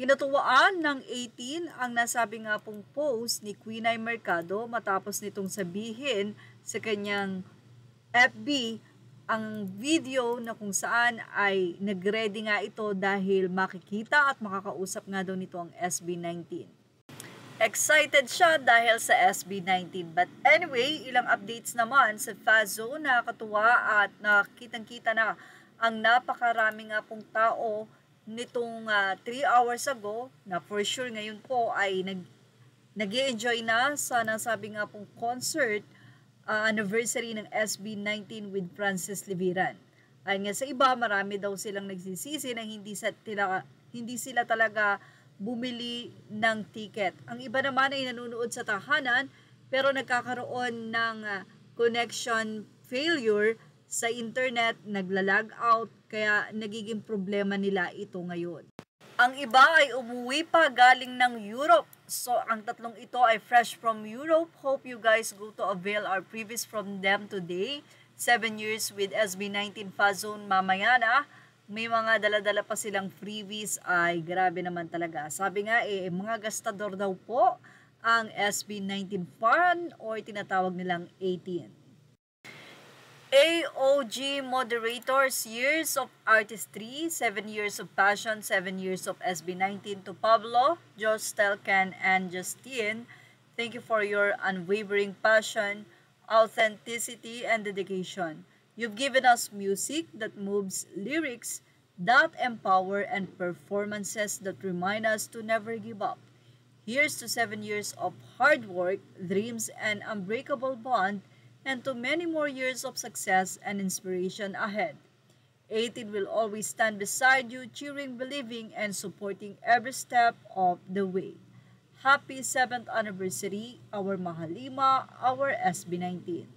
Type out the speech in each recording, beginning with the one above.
Kinatuwaan ng 18 ang nasabi nga pong post ni Quinay Mercado matapos nitong sabihin sa kanyang FB ang video na kung saan ay nag-ready nga ito dahil makikita at makakausap nga daw nito ang SB19. Excited siya dahil sa SB19. But anyway, ilang updates naman sa Fazo, nakakatuwa at nakitang-kita na ang napakarami nga pong tao nitong 3 hours ago na for sure ngayon po ay nag-i-enjoy na sa nasabi nga pong concert anniversary ng SB19 with Francis Liviran. Ayon nga sa iba, marami daw silang nagsisisi na hindi sila talaga bumili ng ticket. Ang iba naman ay nanonood sa tahanan pero nagkakaroon ng connection failure sa internet, nagla-log out, kaya nagiging problema nila ito ngayon. Ang iba ay umuwi pa galing ng Europe. So, ang tatlong ito ay fresh from Europe. Hope you guys go to avail our previous from them today. 7 years with SB19 Fazone mamaya na. May mga dala-dala pa silang freebies. Ay, grabe naman talaga. Sabi nga mga gastador daw po ang SB19 Fun or tinatawag nilang 18. AOG Moderators, Years of Artistry, 7 Years of Passion, 7 Years of SB19 to Pablo, Jostel, Ken, and Justine. Thank you for your unwavering passion, authenticity, and dedication. You've given us music that moves, lyrics that empower, and performances that remind us to never give up. Here's to 7 years of hard work, dreams, and unbreakable bond, and to many more years of success and inspiration ahead. 18 will always stand beside you, cheering, believing, and supporting every step of the way. Happy 7th anniversary, our Mahalima, our SB19.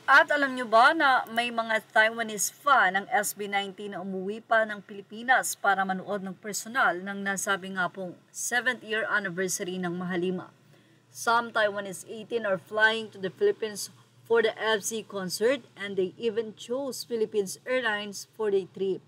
At alam nyo ba na may mga Taiwanese fan ng SB19 na umuwi pa ng Pilipinas para manood ng personal ng nasabi nga pong 7th year anniversary ng Mahalima. Some Taiwanese 18 are flying to the Philippines for the FC concert and they even chose Philippines Airlines for their trip.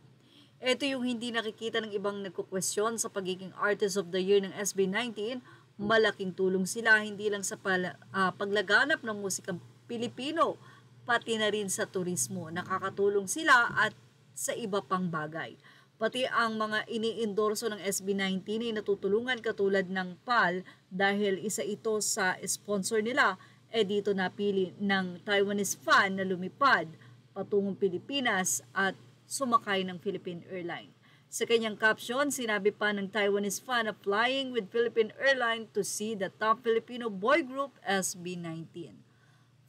Ito yung hindi nakikita ng ibang nagkukwestiyon sa pagiging Artist of the Year ng SB19. Malaking tulong sila hindi lang sa paglaganap ng musikang Pilipino, pati na rin sa turismo. Nakakatulong sila at sa iba pang bagay. Pati ang mga ini-endorso ng SB19 ay natutulungan katulad ng PAL dahil isa ito sa sponsor nila, dito napili ng Taiwanese fan na lumipad patungong Pilipinas at sumakay ng Philippine Airlines. Sa kanyang caption, sinabi pa ng Taiwanese fan na flying with Philippine Airlines to see the top Filipino boy group SB19.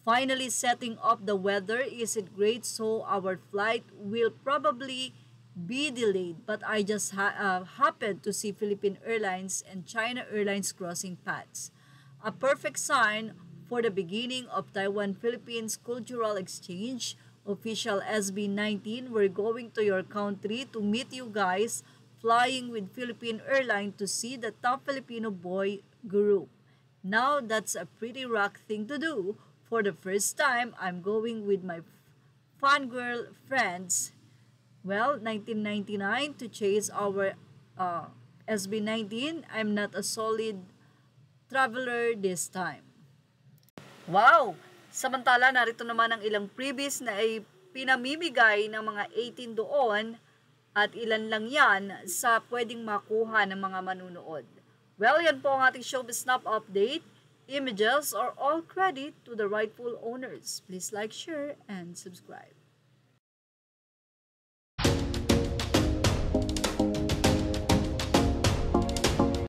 Finally, setting up the weather isn't great, so our flight will probably be delayed, but I just happened to see Philippine Airlines and China Airlines crossing paths. A perfect sign for the beginning of Taiwan-Philippines Cultural Exchange. Official SB19, we're going to your country to meet you guys, flying with Philippine Airlines to see the top Filipino boy group. Now, that's a pretty rock thing to do. For the first time, I'm going with my fangirl friends. Well, 1999 to chase our SB19. I'm not a solid traveler this time. Wow! Samantala, narito naman ang ilang freebies na ay pinamimigay ng mga 18 doon at ilan lang yan sa pwedeng makuha ng mga manunood. Well, yan po ang ating Showbiz Snap update. Images are all credit to the rightful owners. Please like, share, and subscribe.